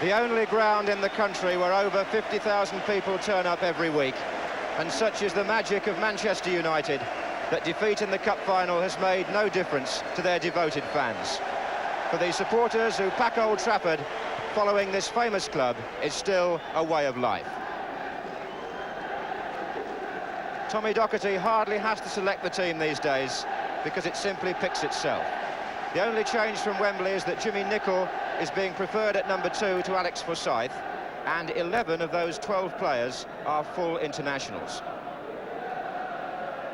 The only ground in the country where over 50,000 people turn up every week. And such is the magic of Manchester United that defeat in the cup final has made no difference to their devoted fans. For the supporters who pack Old Trafford, following this famous club is still a way of life. Tommy Docherty hardly has to select the team these days because it simply picks itself. The only change from Wembley is that Jimmy Nicholl is being preferred at number 2 to Alex Forsyth, and 11 of those 12 players are full internationals.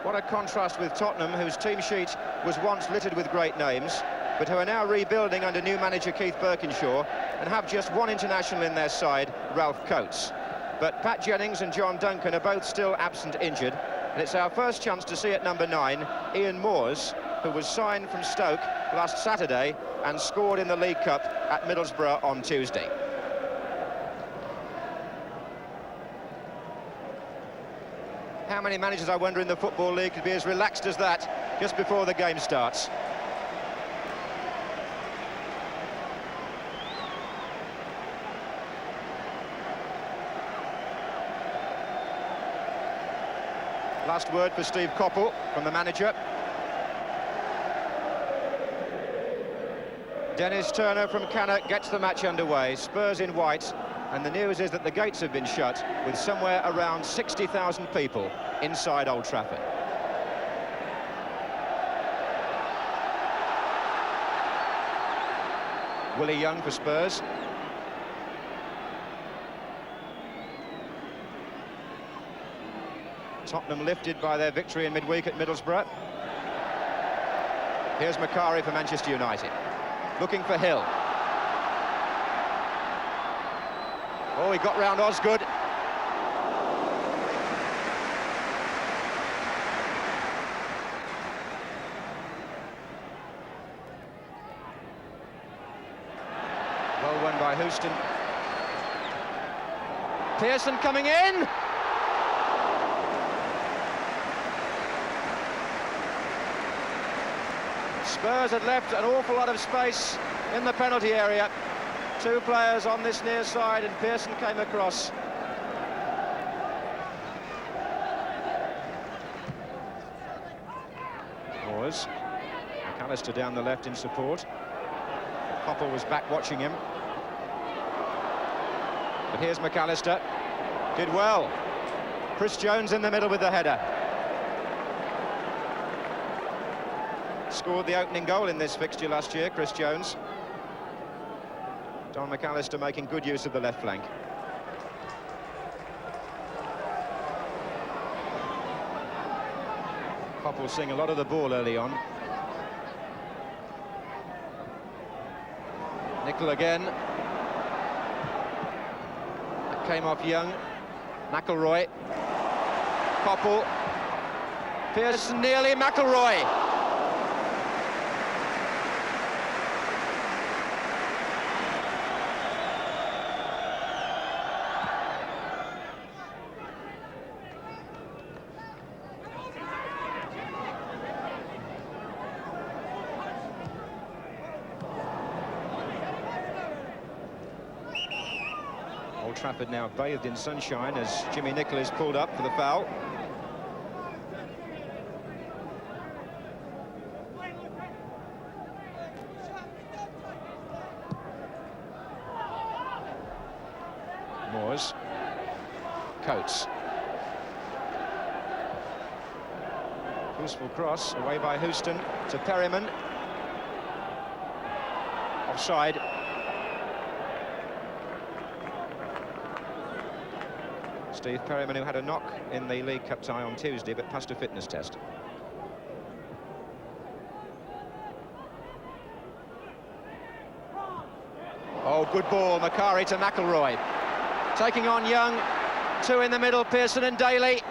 What a contrast with Tottenham, whose team sheet was once littered with great names, but who are now rebuilding under new manager Keith Birkinshaw and have just one international in their side, Ralph Coates. But Pat Jennings and John Duncan are both still absent injured, and it's our first chance to see at number 9, Ian Moores, who was signed from Stoke last Saturday and scored in the League Cup at Middlesbrough on Tuesday. How many managers, I wonder, in the Football League could be as relaxed as that just before the game starts? Last word for Steve Coppell from the manager. Dennis Turner from Cannock gets the match underway. Spurs in white, and the news is that the gates have been shut with somewhere around 60,000 people inside Old Trafford. Willie Young for Spurs. Tottenham lifted by their victory in midweek at Middlesbrough. Here's Macari for Manchester United. Looking for Hill. Oh, he got round Osgood. Well won by Houston. Pearson coming in. Spurs had left an awful lot of space in the penalty area. 2 players on this near side, and Pearson came across. Moores. McAllister down the left in support. Coppell was back watching him. But here's McAllister. Did well. Chris Jones in the middle with the header. Scored the opening goal in this fixture last year, Chris Jones. Don McAllister making good use of the left flank. Coppell seeing a lot of the ball early on. Nicholl again. That came off Young. McIlroy. Coppell. Pearson nearly. McIlroy. Old Trafford now bathed in sunshine as Jimmy Nicholl is pulled up for the foul. Moores. Coates. Useful cross, away by Houston to Perryman. Offside. Steve Perryman, who had a knock in the League Cup tie on Tuesday, but passed a fitness test. Oh, good ball, Macari to McIlroy. Taking on Young, 2 in the middle, Pearson and Daly,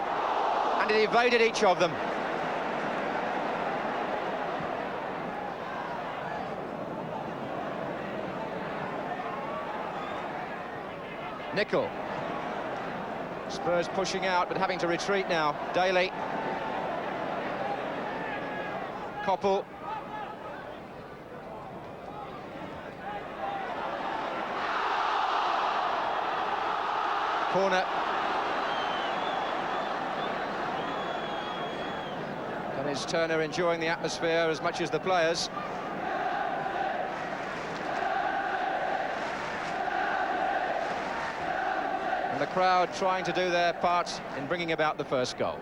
and it evaded each of them. Nicholl. Spurs pushing out, but having to retreat now. Daly. Coppell. Corner. And is Turner enjoying the atmosphere as much as the players? And the crowd trying to do their part in bringing about the first goal.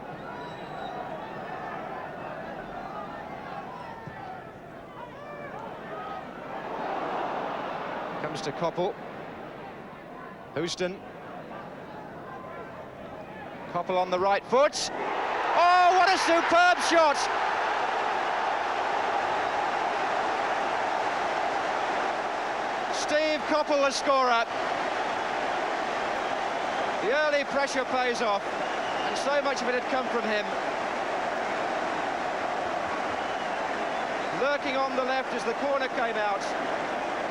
Comes to Koppel. Houston. Koppel on the right foot. Oh, what a superb shot! Steve Koppel, the scorer. The early pressure pays off, and so much of it had come from him. Lurking on the left as the corner came out.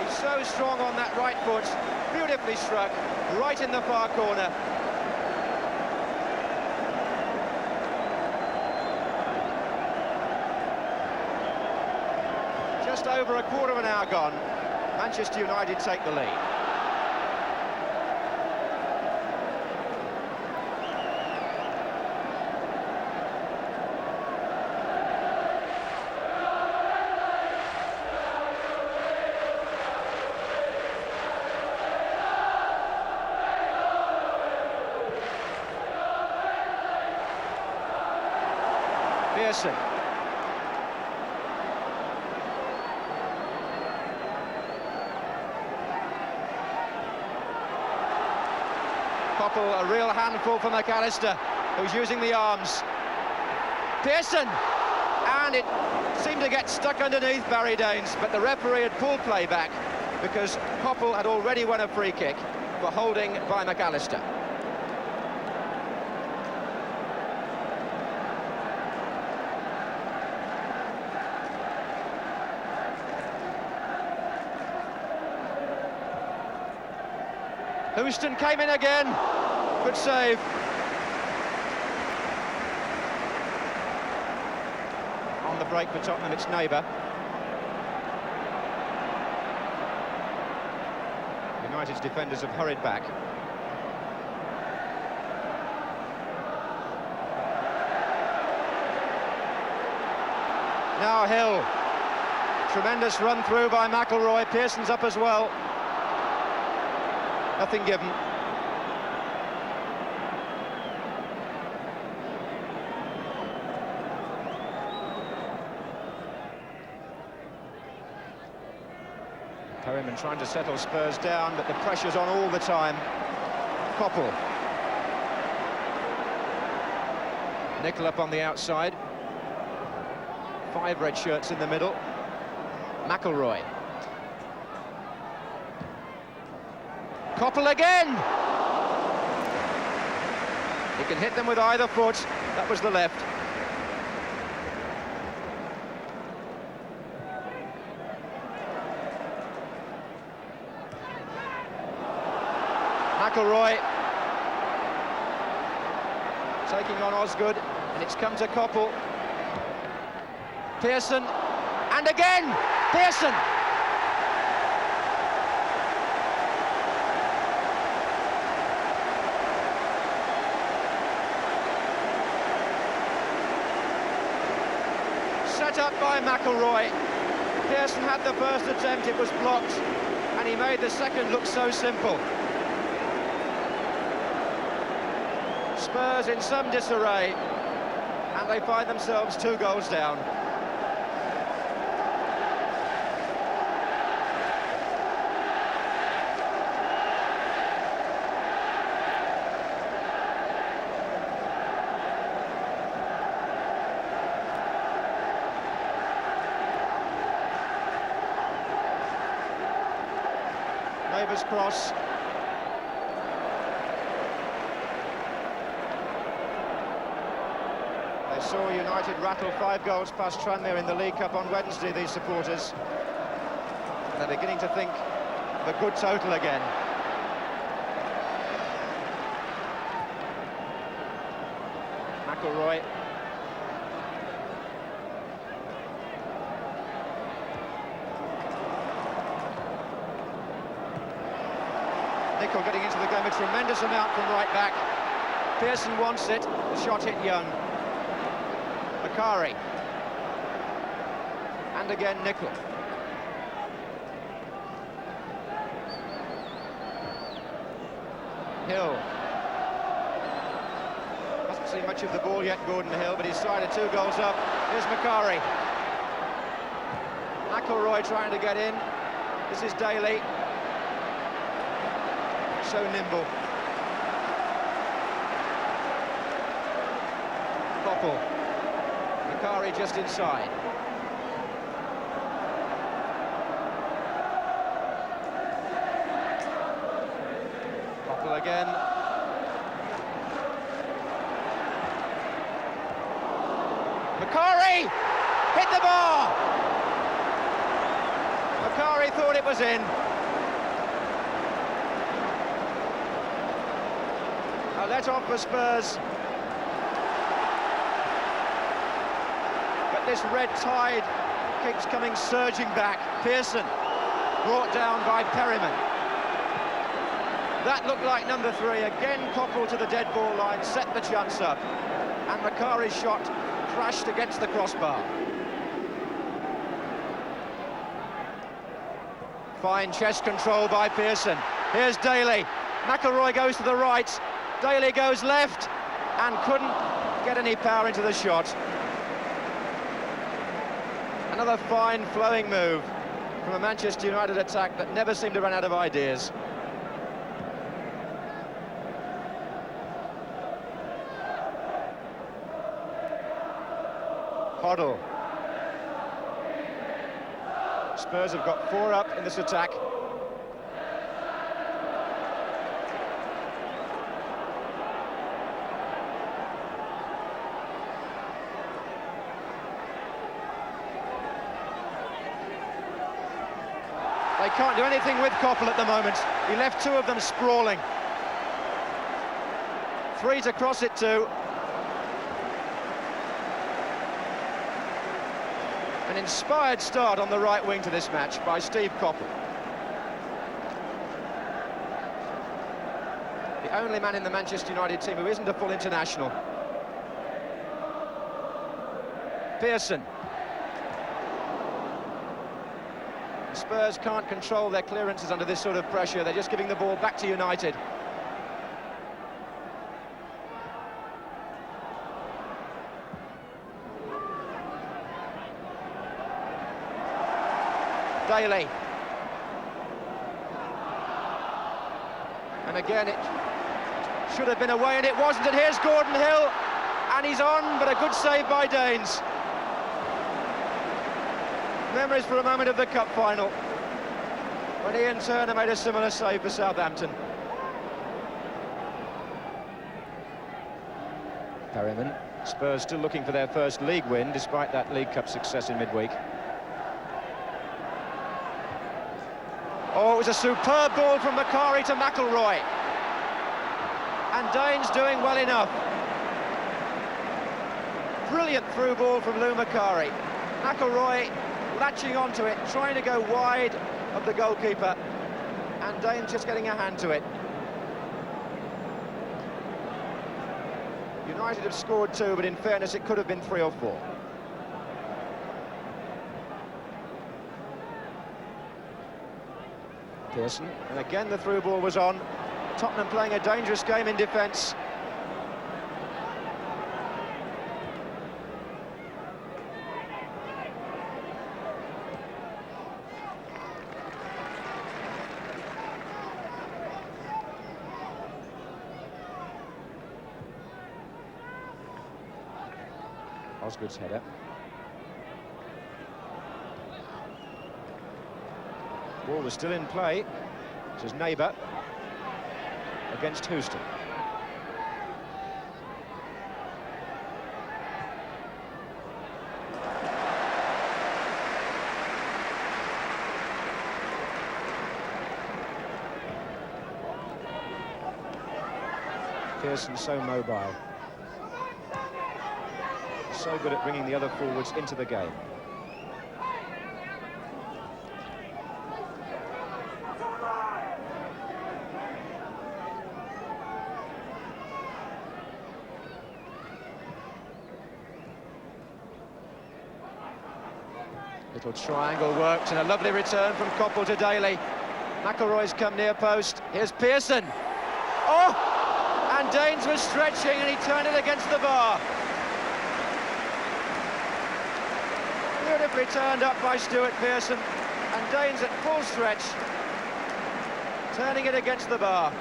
He's so strong on that right foot, beautifully struck, right in the far corner. Just over a quarter of an hour gone, Manchester United take the lead. Pearson. Koppel, a real handful for McAllister, who's using the arms. Pearson! And it seemed to get stuck underneath Barry Daines, but the referee had pulled play back because Koppel had already won a free kick for holding by McAllister. Houston came in again. Good save. On the break for Tottenham, it's neighbour. United's defenders have hurried back. Now Hill. Tremendous run through by McIlroy. Pearson's up as well. Nothing given. Perryman trying to settle Spurs down, but the pressure's on all the time. Koppel. Nickel up on the outside. 5 red shirts in the middle. McIlroy. Koppel again! He can hit them with either foot. That was the left. McIlroy taking on Osgood, and it's come to Koppel. Pearson, and again! Pearson! Set up by McIlroy. Pearson had the first attempt, it was blocked, and he made the second look so simple. Spurs in some disarray, and they find themselves 2 goals down. Neighbours cross. They saw United rattle 5 goals past Tranmere in the League Cup on Wednesday, these supporters. And they're beginning to think the good total again. McIlroy. Nicol getting into the game a tremendous amount from right back. Pearson wants it, the shot hit Young. Macari. And again Nicol. Hill. Hasn't seen much of the ball yet, Gordon Hill, but he's started 2 goals up. Here's Macari. McIlroy trying to get in. This is Daly. So nimble. Koppel. Macari just inside. Koppel again. Macari hit the bar. Macari thought it was in. A let off for Spurs. But this red tide keeps coming surging back. Pearson brought down by Perryman. That looked like number 3. Again Koppel to the dead ball line, set the chance up. And Macari's shot crashed against the crossbar. Fine chest control by Pearson. Here's Daly. McIlroy goes to the right. Daly goes left and couldn't get any power into the shot. Another fine flowing move from a Manchester United attack that never seemed to run out of ideas. Hoddle. Spurs have got 4 up in this attack. They can't do anything with Koppel at the moment. He left 2 of them sprawling. 3 to cross it to. An inspired start on the right wing to this match by Steve Koppel. The only man in the Manchester United team who isn't a full international. Pearson. The Spurs can't control their clearances under this sort of pressure. They're just giving the ball back to United. Daly. And again it should have been away and it wasn't, and here's Gordon Hill and he's on, but a good save by Danes. Memories for a moment of the cup final when Ian Turner made a similar save for Southampton. Perryman. Spurs still looking for their first league win despite that League Cup success in midweek. Oh, it was a superb ball from Macari to McIlroy. And Danes doing well enough. Brilliant through ball from Lou Macari. McIlroy latching onto it, trying to go wide of the goalkeeper. And Danes just getting a hand to it. United have scored 2, but in fairness, it could have been 3 or 4. Pearson, and again the through ball was on. Tottenham playing a dangerous game in defence. Osgood's header. Ball was still in play. This is Neighbour against Houston. Pearson so mobile. So good at bringing the other forwards into the game. Little triangle worked and a lovely return from Coppell to Daly. McIlroy's come near post. Here's Pearson. Oh! And Danes was stretching and he turned it against the bar. Beautifully turned up by Stuart Pearson. And Danes at full stretch, turning it against the bar.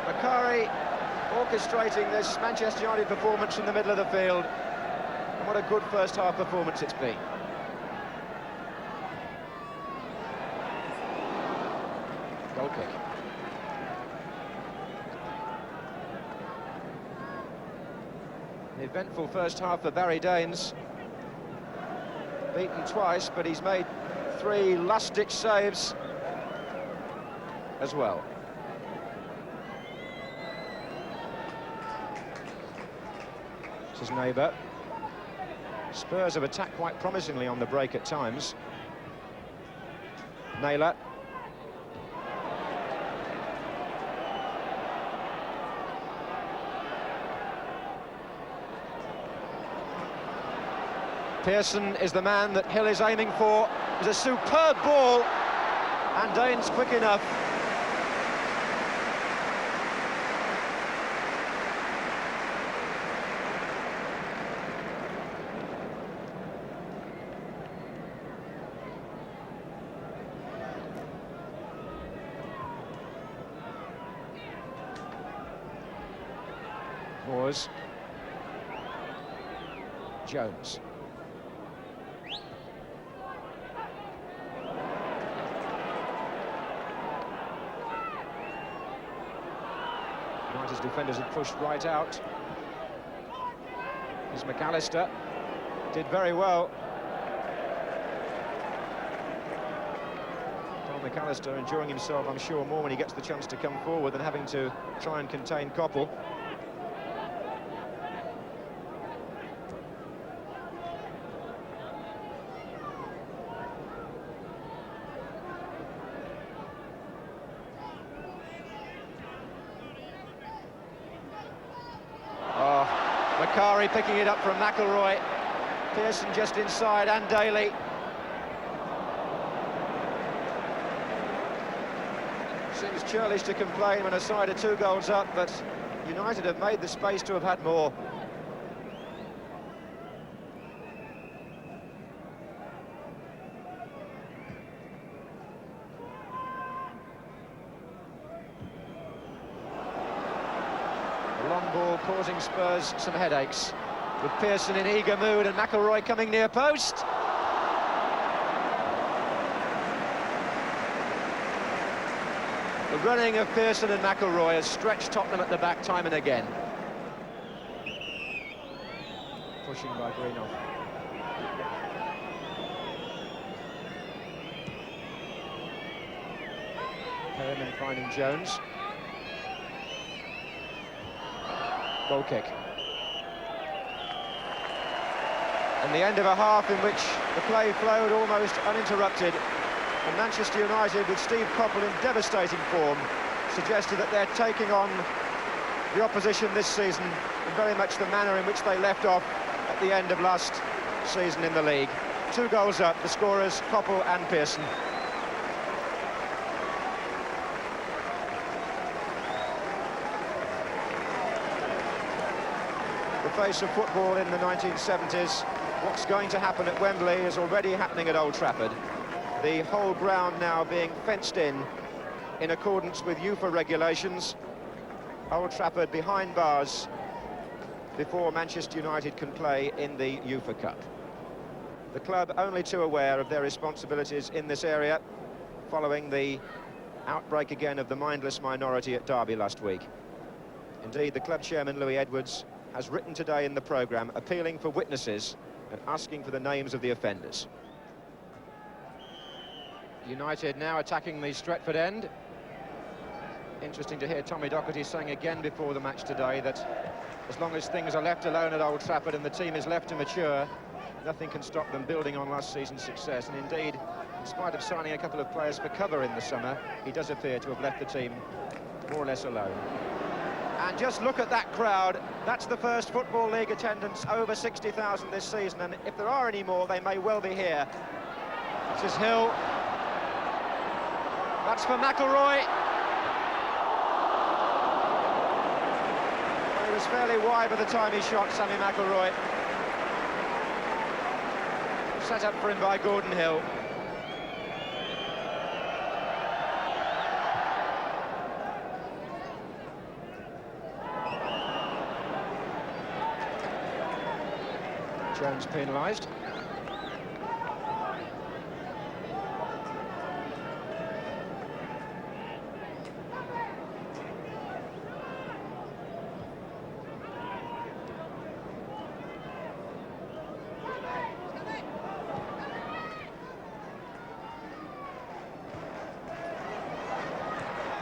Macari orchestrating this Manchester United performance in the middle of the field. And what a good first half performance it's been. Goal kick. An eventful first half for Barry Danes. Beaten twice, but he's made 3 last-ditch saves as well. This is Neighbour. Spurs have attacked quite promisingly on the break at times. Naylor. Pearson is the man that Hill is aiming for. It's a superb ball, and Danes quick enough. Moores. Jones. United's defenders had pushed right out. Here's McAllister. Did very well. Tom McAllister enjoying himself, I'm sure, more when he gets the chance to come forward than having to try and contain Coppell. Macari picking it up from McIlroy. Pearson just inside, and Daly. Seems churlish to complain when a side are 2 goals up, but United have made the space to have had more. Long ball causing Spurs some headaches, with Pearson in eager mood and McIlroy coming near post. The running of Pearson and McIlroy has stretched Tottenham at the back time and again. Pushing by Greenough. Perryman finding Jones. Goal kick. And the end of a half in which the play flowed almost uninterrupted, and Manchester United, with Steve Coppell in devastating form, suggested that they're taking on the opposition this season in very much the manner in which they left off at the end of last season in the league. 2 goals up, the scorers Coppell and Pearson. The face of football in the 1970s. What's going to happen at Wembley is already happening at Old Trafford. The whole ground now being fenced in accordance with UEFA regulations. Old Trafford behind bars before Manchester United can play in the UEFA Cup. The club only too aware of their responsibilities in this area, following the outbreak again of the mindless minority at Derby last week. Indeed, the club chairman, Louis Edwards, has written today in the programme appealing for witnesses and asking for the names of the offenders. United now attacking the Stretford end. Interesting to hear Tommy Docherty saying again before the match today that as long as things are left alone at Old Trafford and the team is left to mature, nothing can stop them building on last season's success. And indeed, in spite of signing a couple of players for cover in the summer, he does appear to have left the team more or less alone. And just look at that crowd. That's the first Football League attendance over 60,000 this season, and if there are any more, they may well be here. This is Hill. That's for McIlroy. Well, he was fairly wide by the time he shot, Sammy McIlroy. Set up for him by Gordon Hill. Jones penalised.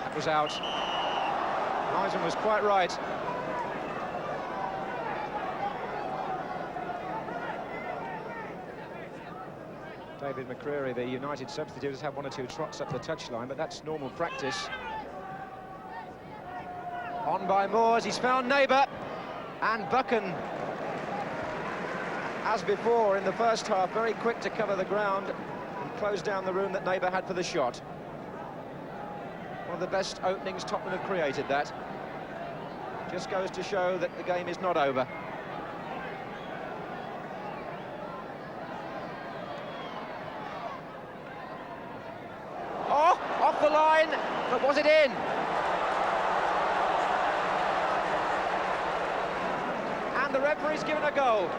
That was out. Lyson was quite right. David McCreary, the United substitute, has had one or two trots up the touchline, but that's normal practice. On by Moores, he's found Neighbour, and Buchan, as before in the first half, very quick to cover the ground and close down the room that Neighbour had for the shot. One of the best openings Tottenham have created, that. Just goes to show that the game is not over. Off the line, but was it in? And the referee's given a goal.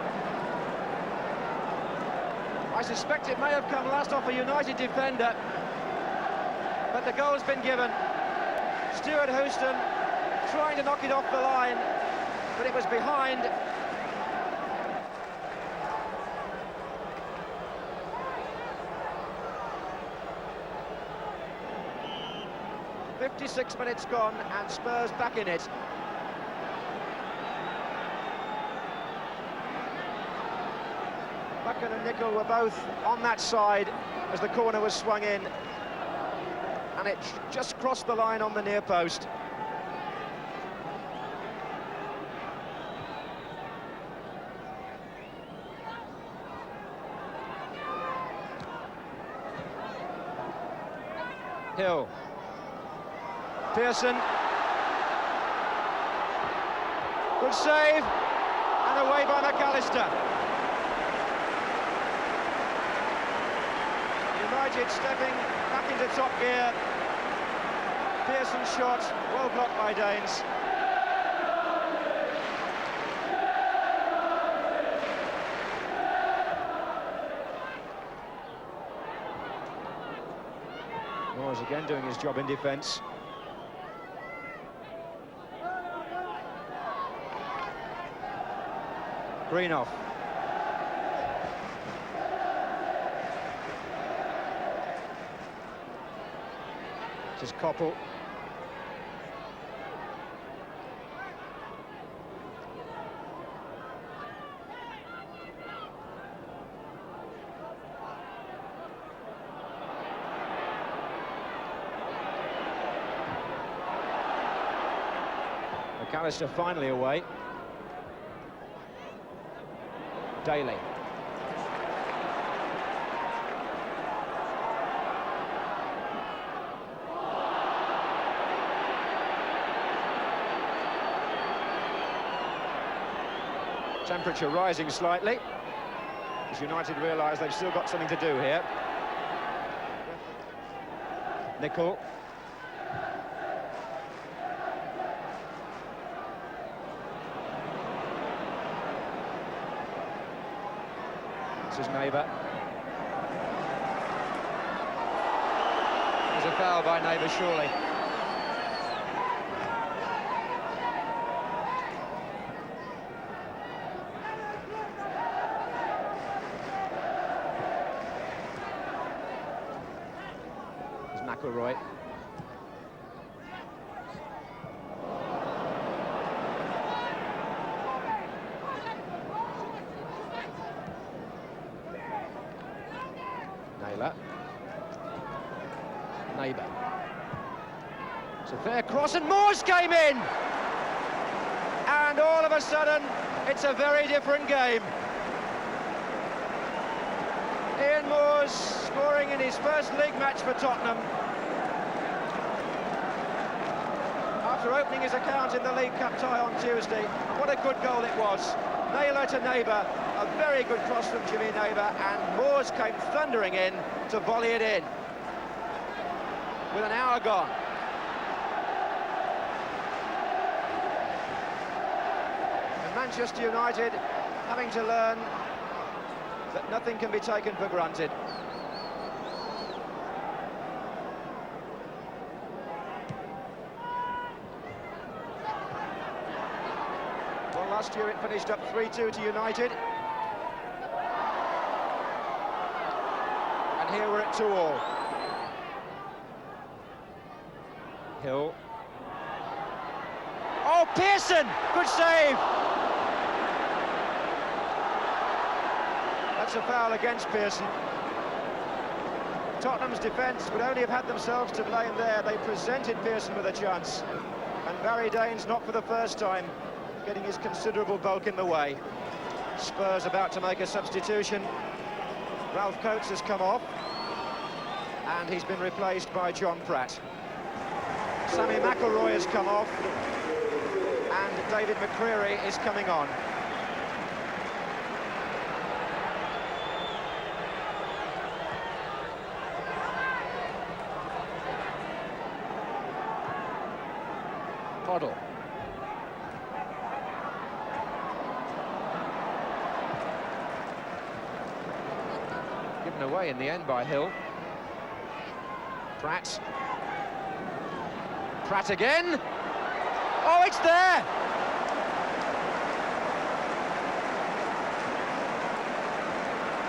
I suspect it may have come last off a United defender, but the goal's been given. Stuart Houston trying to knock it off the line, but it was behind. "56 minutes gone, and Spurs back in it." Buchan and Nicol were both on that side as the corner was swung in, and it just crossed the line on the near post. Hill. Pearson. Good save, and away by McAllister. United stepping back into top gear. Pearson's shot, well blocked by Danes. Moores again doing his job in defence. Greenoff. This is Koppel. McAllister finally away. Daly. Temperature rising slightly as United realise they've still got something to do here. Nicol. This is Neighbour. There's a foul by Neighbour, surely. There's McIlroy. Neighbour. It's a fair cross, and Moores came in! And all of a sudden, it's a very different game. Ian Moore's scoring in his first league match for Tottenham. After opening his account in the League Cup tie on Tuesday, what a good goal it was. Nailer to Neighbour, a very good cross from Jimmy Neighbour, and Moores came thundering in to volley it in. With an hour gone. And Manchester United having to learn that nothing can be taken for granted. Well, last year it finished up 3-2 to United. And here we're at 2-2. Hill. Oh, Pearson! Good save! That's a foul against Pearson. Tottenham's defence would only have had themselves to blame there. They presented Pearson with a chance. And Barry Daines, not for the first time, getting his considerable bulk in the way. Spurs about to make a substitution. Ralph Coates has come off. And he's been replaced by John Pratt. Sammy McIlroy has come off. And David McCreary is coming on. Hoddle. Given away in the end by Hill. Pratt. Pratt again. Oh, it's there!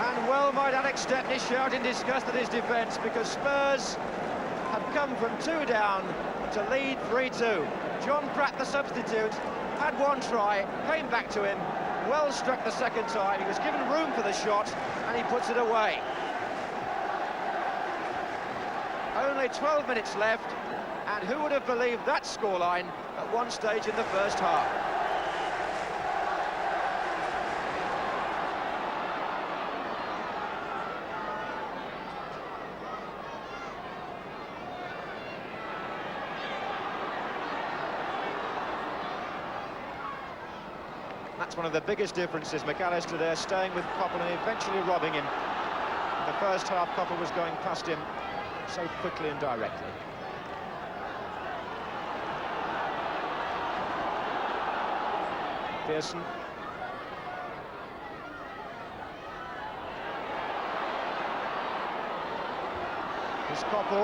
And well might Alex Stepney shout in disgust at his defence, because Spurs have come from 2 down to lead 3-2. John Pratt, the substitute, had one try, came back to him, well struck the second time. He was given room for the shot, and he puts it away. Only 12 minutes left, and who would have believed that scoreline at one stage in the first half? That's one of the biggest differences. McAllister there staying with Coppell and eventually robbing him. In the first half, Coppell was going past him so quickly and directly. Pearson. Here's Coppell.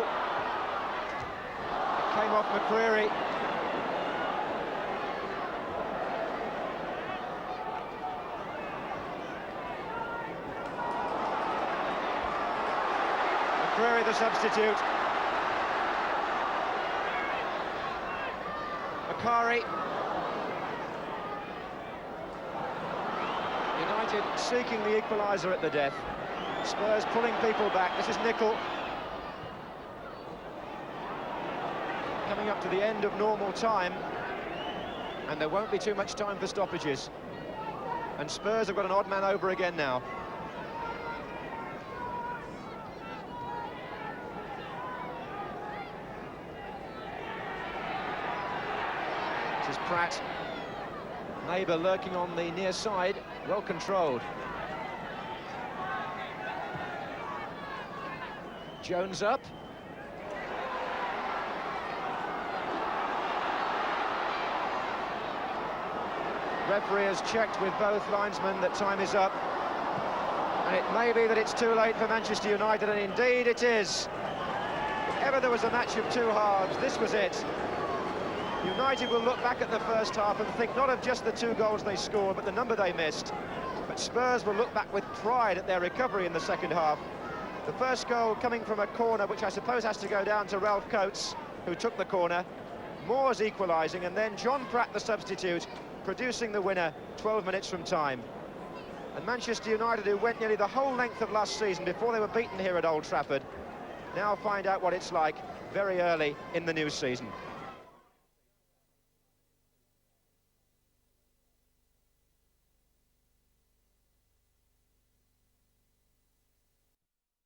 It came off McCreary. McCreary, the substitute. Makari. United seeking the equaliser at the death. Spurs pulling people back. This is Nicol. Coming up to the end of normal time. And there won't be too much time for stoppages. And Spurs have got an odd man over again now. This is Pratt. Neighbour lurking on the near side, well controlled. Jones up. Referee has checked with both linesmen that time is up. And it may be that it's too late for Manchester United, and indeed it is. If ever there was a match of two halves, this was it. United will look back at the first half and think not of just the 2 goals they scored, but the number they missed. But Spurs will look back with pride at their recovery in the second half. The first goal coming from a corner, which I suppose has to go down to Ralph Coates, who took the corner. Moore's equalising, and then John Pratt, the substitute, producing the winner 12 minutes from time. And Manchester United, who went nearly the whole length of last season before they were beaten here at Old Trafford, now find out what it's like very early in the new season.